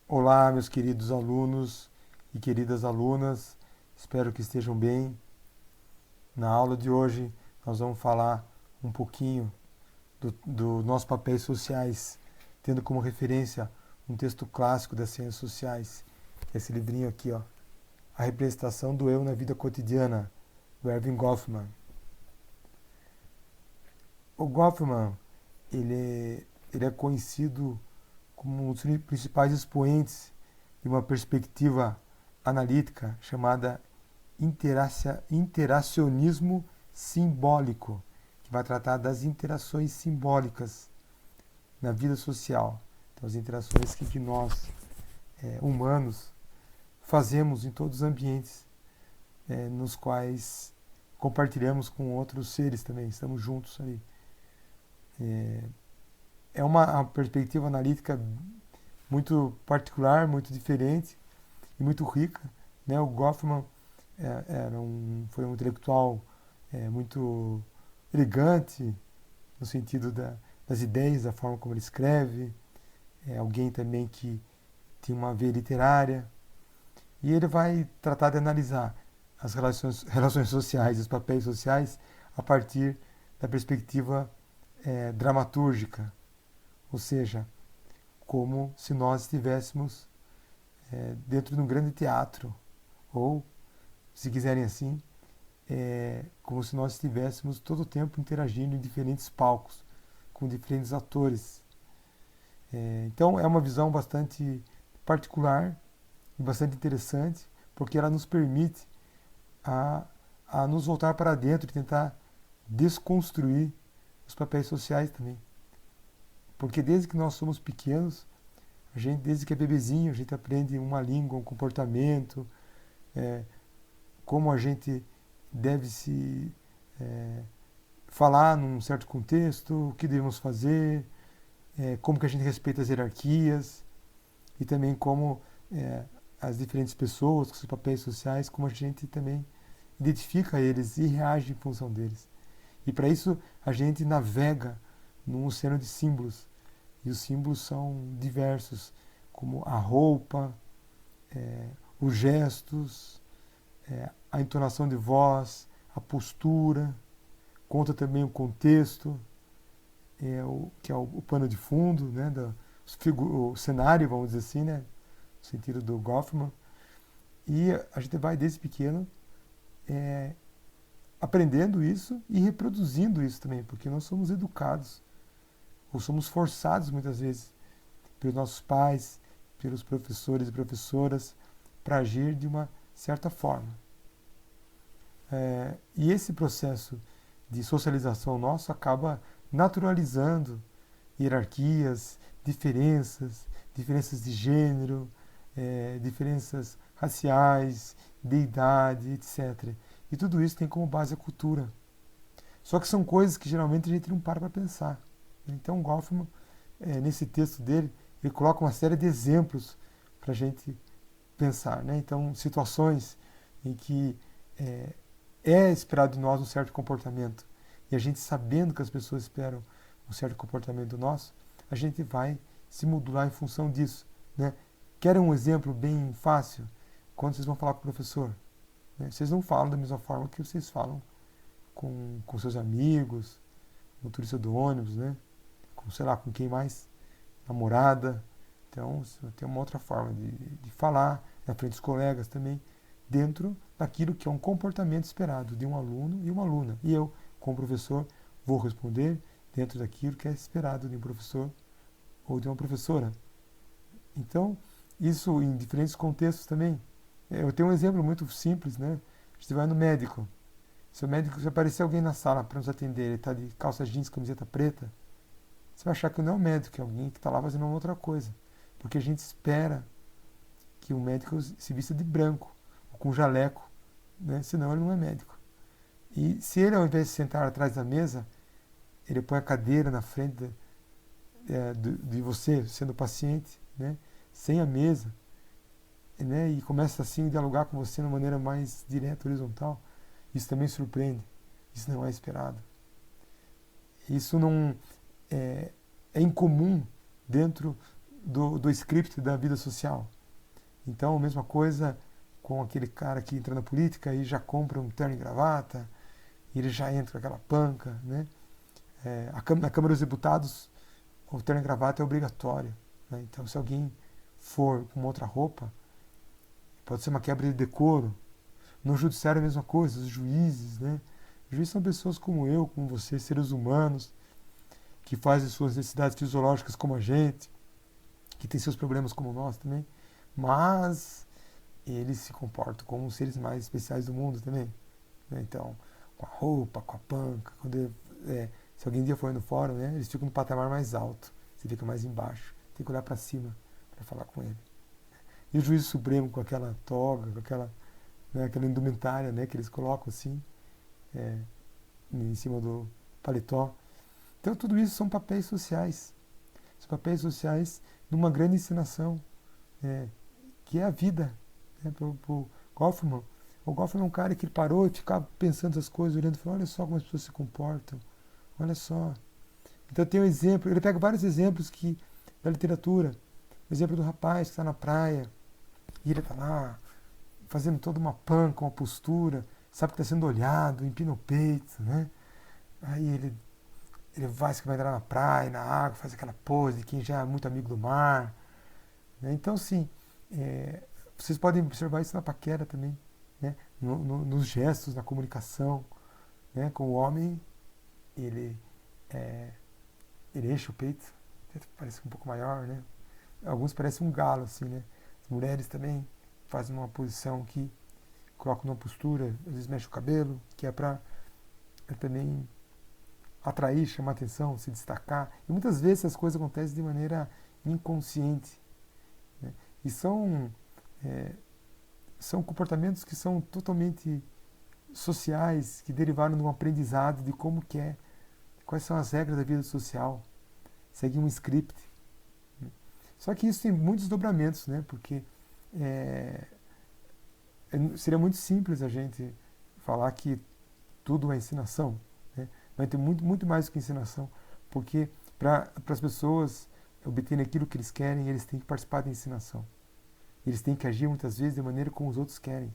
Olá, meus queridos alunos e queridas alunas, espero que estejam bem. Na aula de hoje, nós vamos falar um pouquinho do nossos papéis sociais, tendo como referência um texto clássico das ciências sociais, que é esse livrinho aqui, ó, A Representação do Eu na Vida Cotidiana, do Erving Goffman. O Goffman, ele é conhecido como um dos principais expoentes de uma perspectiva analítica chamada interacionismo simbólico, que vai tratar das interações simbólicas na vida social. Então, as interações que nós, humanos, fazemos em todos os ambientes nos quais compartilhamos com outros seres também, estamos juntos ali. É uma perspectiva analítica muito particular, muito diferente e muito rica. Né? O Goffman foi um intelectual muito elegante no sentido das ideias, da forma como ele escreve, alguém também que tem uma veia literária, e ele vai tratar de analisar as relações sociais, os papéis sociais, a partir da perspectiva dramatúrgica, ou seja, como se nós estivéssemos dentro de um grande teatro, ou, se quiserem assim, como se nós estivéssemos todo o tempo interagindo em diferentes palcos, com diferentes atores. Então é uma visão bastante particular e bastante interessante, porque ela nos permite a, a nos voltar para dentro e tentar desconstruir os papéis sociais também. Porque desde que nós somos pequenos, desde que é bebezinho, a gente aprende uma língua, um comportamento, como a gente deve se falar num certo contexto, o que devemos fazer, como que a gente respeita as hierarquias e também como as diferentes pessoas com seus papéis sociais, como a gente também identifica eles e reage em função deles. E para isso a gente navega num oceano de símbolos. E os símbolos são diversos, como a roupa, os gestos, a entonação de voz, a postura, conta também o contexto, que é o pano de fundo, né, o cenário, vamos dizer assim, né, no sentido do Goffman. E a gente vai desde pequeno aprendendo isso e reproduzindo isso também, porque nós somos educados, ou somos forçados muitas vezes pelos nossos pais, pelos professores e professoras, para agir de uma certa forma. E esse processo de socialização nosso acaba naturalizando hierarquias, diferenças de gênero, diferenças raciais, de idade, etc. E tudo isso tem como base a cultura. Só que são coisas que geralmente a gente não para pensar. Então, Goffman, nesse texto dele, ele coloca uma série de exemplos para a gente pensar. Né? Então, situações em que é esperado de nós um certo comportamento e a gente sabendo que as pessoas esperam um certo comportamento nosso, a gente vai se modular em função disso. Né? Querem um exemplo bem fácil? Quando vocês vão falar com o professor, né? Vocês não falam da mesma forma que vocês falam com seus amigos, motorista do ônibus, né? Com, sei lá, com quem mais? Namorada. Então, tem uma outra forma de falar, na frente dos colegas também, dentro daquilo que é um comportamento esperado de um aluno e uma aluna. E eu, como professor, vou responder dentro daquilo que é esperado de um professor ou de uma professora. Então, isso em diferentes contextos também. Eu tenho um exemplo muito simples, né? Você vai no médico. Se o médico, se aparecer alguém na sala para nos atender, ele está de calça jeans, camiseta preta, você vai achar que não é um médico, é alguém que está lá fazendo uma outra coisa. Porque a gente espera que o médico se vista de branco, ou com jaleco, né? Senão ele não é médico. E se ele, ao invés de sentar atrás da mesa, ele põe a cadeira na frente de você, sendo paciente, né? Sem a mesa, né? E começa assim a dialogar com você de uma maneira mais direta, horizontal, isso também surpreende. Isso não é esperado. Isso não é incomum dentro do script da vida social. Então, a mesma coisa com aquele cara que entra na política e já compra um terno e gravata, e ele já entra com aquela panca, né? Na Câmara dos Deputados, o terno e gravata é obrigatório, né? Então, se alguém for com outra roupa, pode ser uma quebra de decoro. No judiciário é a mesma coisa, os juízes, né? Os juízes são pessoas como eu, como você, seres humanos, que fazem suas necessidades fisiológicas como a gente, que tem seus problemas como nós também, mas eles se comportam como os seres mais especiais do mundo também, né? Então, com a roupa, com a panca, se alguém um dia for no fórum, né, eles ficam no patamar mais alto, você fica mais embaixo, tem que olhar para cima para falar com ele. E o juiz supremo com aquela toga, com aquela indumentária, né, que eles colocam assim, em cima do paletó. Então tudo isso são papéis sociais. São papéis sociais numa grande encenação, que é a vida. Né, pro Goffman. O Goffman é um cara que parou e ficava pensando essas coisas, olhando e falou, olha só como as pessoas se comportam, olha só. Então tem um exemplo, ele pega vários exemplos da literatura. O exemplo do rapaz que está na praia, e ele está lá fazendo toda uma panca, uma postura, sabe que está sendo olhado, empina o peito, né? Aí ele vai entrar na praia, na água, faz aquela pose de quem já é muito amigo do mar, né? Então, assim, vocês podem observar isso na paquera também, né? Nos gestos, na comunicação, né? Com o homem, ele enche o peito, parece um pouco maior, né? Alguns parecem um galo, assim, né? As mulheres também fazem uma posição que colocam numa postura, às vezes mexe o cabelo, que é para também atrair, chamar atenção, se destacar. E muitas vezes essas coisas acontecem de maneira inconsciente, né? E são comportamentos que são totalmente sociais, que derivaram de um aprendizado de como que é, quais são as regras da vida social, seguir um script. Só que isso tem muitos desdobramentos, né? Porque seria muito simples a gente falar que tudo é ensinação, né? Mas tem muito, muito mais do que ensinação, porque para as pessoas obterem aquilo que eles querem, eles têm que participar da ensinação. Eles têm que agir muitas vezes de maneira como os outros querem.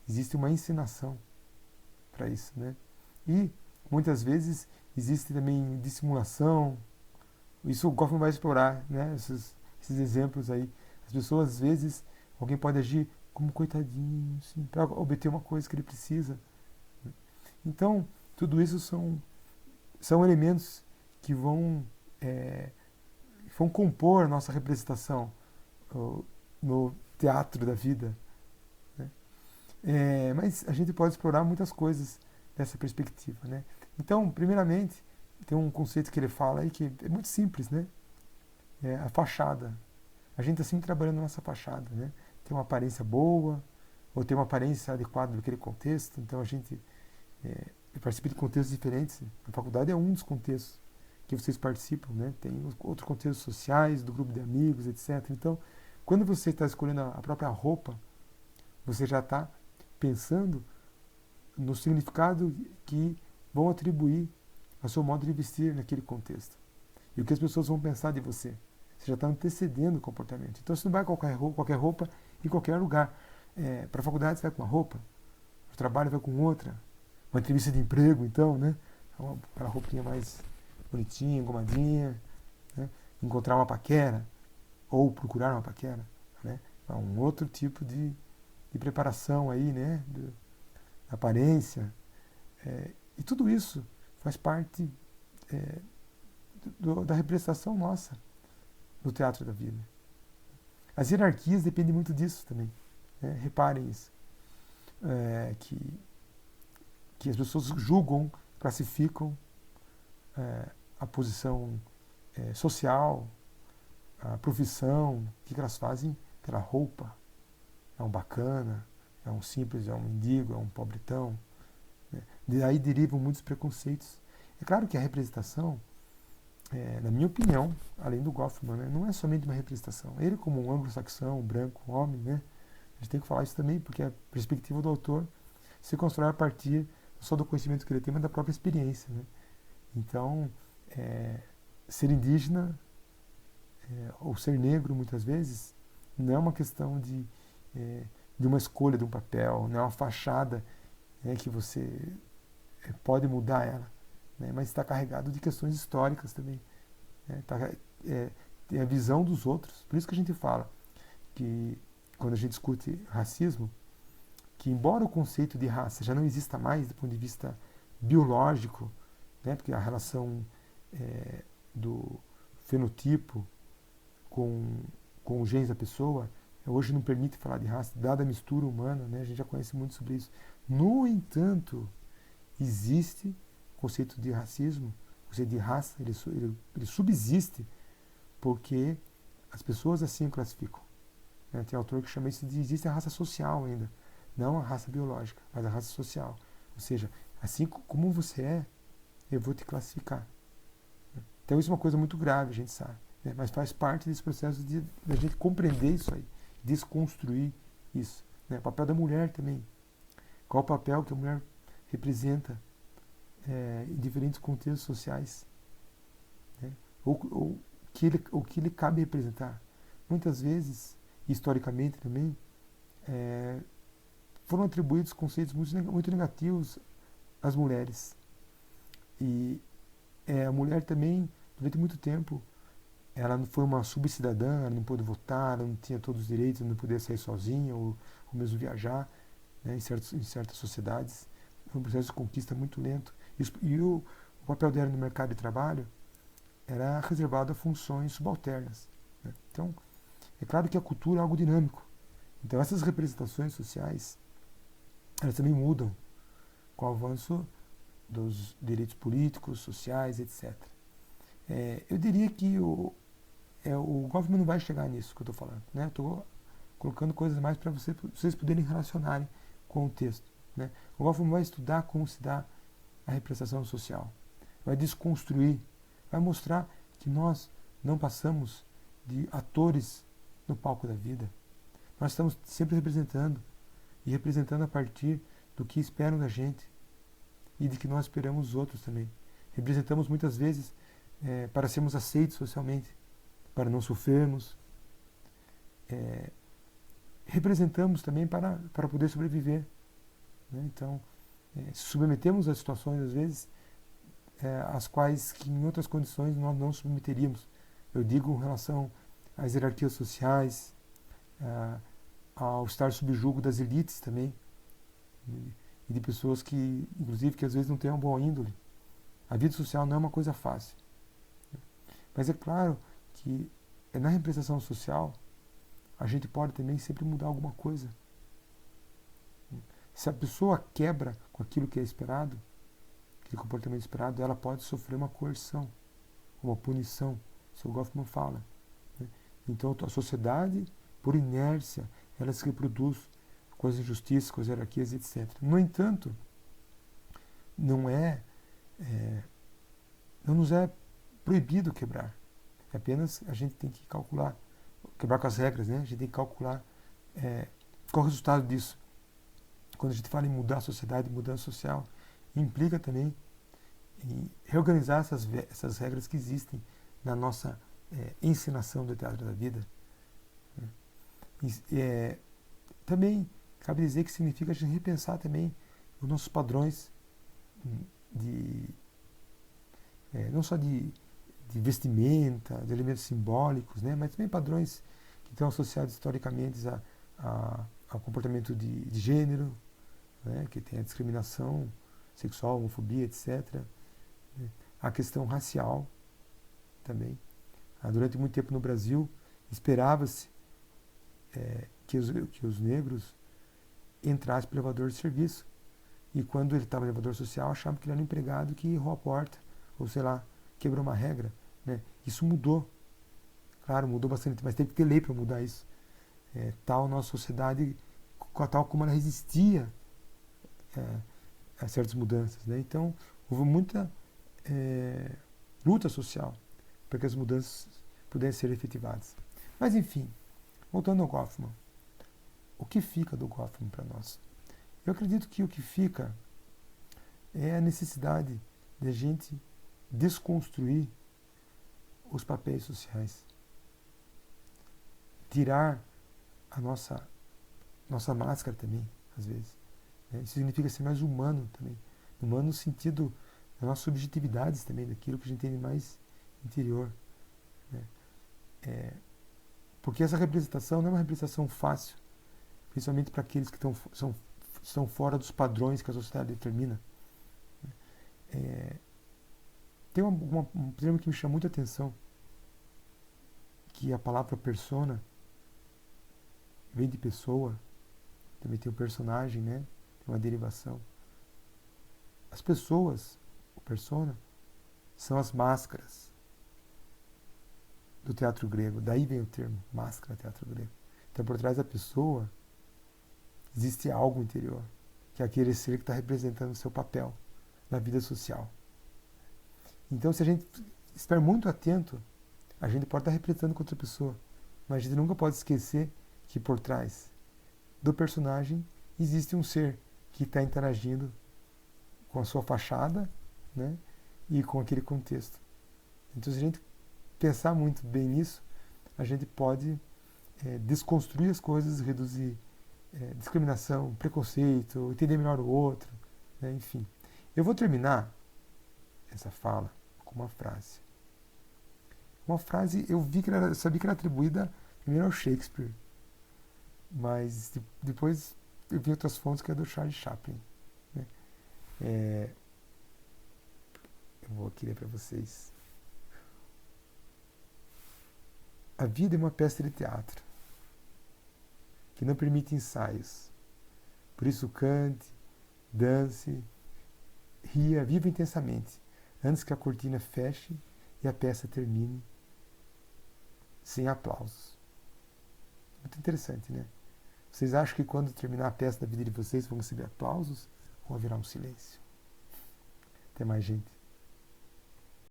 Existe uma ensinação para isso, né? E muitas vezes existe também dissimulação. Isso o Goffman vai explorar, né? Esses exemplos aí. As pessoas, às vezes, alguém pode agir como coitadinho, assim, para obter uma coisa que ele precisa. Então, tudo isso são elementos que vão compor a nossa representação no teatro da vida, né? Mas a gente pode explorar muitas coisas dessa perspectiva, né? Então, primeiramente, tem um conceito que ele fala aí que é muito simples, né? É a fachada. A gente está sempre trabalhando na nossa fachada, né? Tem uma aparência boa, ou tem uma aparência adequada naquele contexto. Então a gente participa de contextos diferentes. A faculdade é um dos contextos que vocês participam, né? Tem outros contextos sociais, do grupo de amigos, etc. Então, quando você está escolhendo a própria roupa, você já está pensando no significado que vão atribuir ao seu modo de vestir naquele contexto. E o que as pessoas vão pensar de você. Você já está antecedendo o comportamento. Então você não vai com qualquer roupa em qualquer lugar. Para a faculdade você vai com uma roupa, para o trabalho vai com outra. Uma entrevista de emprego, então, né? Aquela roupinha mais bonitinha, engomadinha, né? Encontrar uma paquera, ou procurar uma paquera, né? Um outro tipo de preparação aí, né? Da aparência. E tudo isso faz parte da representação nossa no teatro da vida. As hierarquias dependem muito disso também, né? Reparem isso. Que as pessoas julgam, classificam a posição social, a profissão, o que elas fazem pela roupa. É um bacana, é um simples, é um mendigo, é um pobretão, né? Daí derivam muitos preconceitos. É claro que a representação, na minha opinião, além do Goffman, né, não é somente uma representação. Ele, como um anglo-saxão, um branco, um homem, né, a gente tem que falar isso também, porque a perspectiva do autor se constrói a partir não só do conhecimento que ele tem, mas da própria experiência, né? Então, ser indígena ou ser negro, muitas vezes, não é uma questão de uma escolha de um papel, não é uma fachada, que você pode mudar ela, né, mas está carregado de questões históricas também. Né, tem a visão dos outros. Por isso que a gente fala que, quando a gente discute racismo, que embora o conceito de raça já não exista mais do ponto de vista biológico, né, porque a relação do fenotipo com, com os genes da pessoa hoje não permite falar de raça, dada a mistura humana, né, a gente já conhece muito sobre isso. No entanto, existe o conceito de racismo, o conceito de raça, ele subsiste porque as pessoas assim o classificam. Né? Tem autor que chama isso de existe a raça social ainda, não a raça biológica, mas a raça social. Ou seja, assim como você é, eu vou te classificar. Então isso é uma coisa muito grave, a gente sabe, né? Mas faz parte desse processo de a gente compreender isso aí, desconstruir isso. Né? O papel da mulher também. Qual o papel que a mulher representa em diferentes contextos sociais? Né? Ou o que lhe cabe representar? Muitas vezes, historicamente também, foram atribuídos conceitos muito negativos às mulheres. E a mulher também, durante muito tempo, ela não foi uma subcidadã, ela não pôde votar, ela não tinha todos os direitos, ela não podia sair sozinha ou mesmo viajar, né, em certas sociedades. Foi um processo de conquista muito lento. E o papel dela no mercado de trabalho era reservado a funções subalternas. Né? Então, é claro que a cultura é algo dinâmico. Então, essas representações sociais, elas também mudam com o avanço dos direitos políticos, sociais, etc. Eu diria que o Goffman não vai chegar nisso que eu estou falando. Né? Estou colocando coisas mais para vocês poderem relacionarem com o texto. Né? O Goffman vai estudar como se dá a representação social, vai desconstruir, vai mostrar que nós não passamos de atores no palco da vida. Nós estamos sempre representando, e representando a partir do que esperam da gente e de que nós esperamos os outros também. Representamos muitas vezes para sermos aceitos socialmente, para não sofrermos. Representamos também para poder sobreviver. Né? Então, submetemos a situações, às vezes, às quais que em outras condições nós não submeteríamos. Eu digo em relação às hierarquias sociais, ao estar sob jugo das elites também, e de pessoas que, inclusive, que às vezes não têm uma boa índole. A vida social não é uma coisa fácil. Mas é claro que na representação social a gente pode também sempre mudar alguma coisa. Se a pessoa quebra com aquilo que é esperado, aquele comportamento esperado, ela pode sofrer uma coerção, uma punição, isso o Goffman fala. Né? Então a sociedade, por inércia, ela se reproduz com as injustiças, com as hierarquias, etc. No entanto, não nos é proibido quebrar. Apenas a gente tem que calcular, quebrar com as regras, né? A gente tem que calcular qual é o resultado disso. Quando a gente fala em mudar a sociedade, mudança social, implica também em reorganizar essas regras que existem na nossa encenação do teatro da vida. Também cabe dizer que significa a gente repensar também os nossos padrões não só de vestimenta, de elementos simbólicos, né, mas também padrões que estão associados historicamente ao comportamento de gênero, né, que tem a discriminação sexual, homofobia, etc. Né, a questão racial também. Durante muito tempo no Brasil, esperava-se que os negros entrassem pelo elevador de serviço. E quando ele estava no elevador social, achavam que ele era um empregado que errou a porta, ou sei lá, quebrou uma regra. Né? Isso mudou. Claro, mudou bastante, mas teve que ter lei para mudar isso. Tal nossa sociedade, tal como ela resistia a certas mudanças. Né? Então, houve muita luta social para que as mudanças pudessem ser efetivadas. Mas, enfim, voltando ao Goffman. O que fica do Goffman para nós? Eu acredito que o que fica é a necessidade de a gente desconstruir os papéis sociais. tirar a nossa máscara também, às vezes. Né? Isso significa ser mais humano também. Humano no sentido das nossas subjetividades também, daquilo que a gente tem de mais interior. Né? Porque essa representação não é uma representação fácil, principalmente para aqueles que estão fora dos padrões que a sociedade determina. Tem um termo que me chama muita atenção, que a palavra persona vem de pessoa, também tem o personagem, né? Tem uma derivação. As pessoas, o persona, são as máscaras do teatro grego. Daí vem o termo, máscara, teatro grego. Então, por trás da pessoa, existe algo interior, que é aquele ser que está representando o seu papel na vida social. Então, se a gente estiver muito atento, a gente pode estar representando com outra pessoa, mas a gente nunca pode esquecer que por trás do personagem existe um ser que está interagindo com a sua fachada, né, e com aquele contexto. Então, se a gente pensar muito bem nisso, a gente pode desconstruir as coisas, reduzir discriminação, preconceito, entender melhor o outro, né, enfim. Eu vou terminar essa fala com uma frase. Uma frase, eu sabia que era atribuída primeiro ao Shakespeare, mas depois eu vi outras fontes que é do Charles Chaplin. Né? Eu vou aqui ler para vocês. A vida é uma peça de teatro que não permite ensaios. Por isso cante, dance, ria, viva intensamente, antes que a cortina feche e a peça termine sem aplausos. Muito interessante, né? Vocês acham que quando terminar a peça da vida de vocês vão receber aplausos ou haverá um silêncio? Até mais, gente.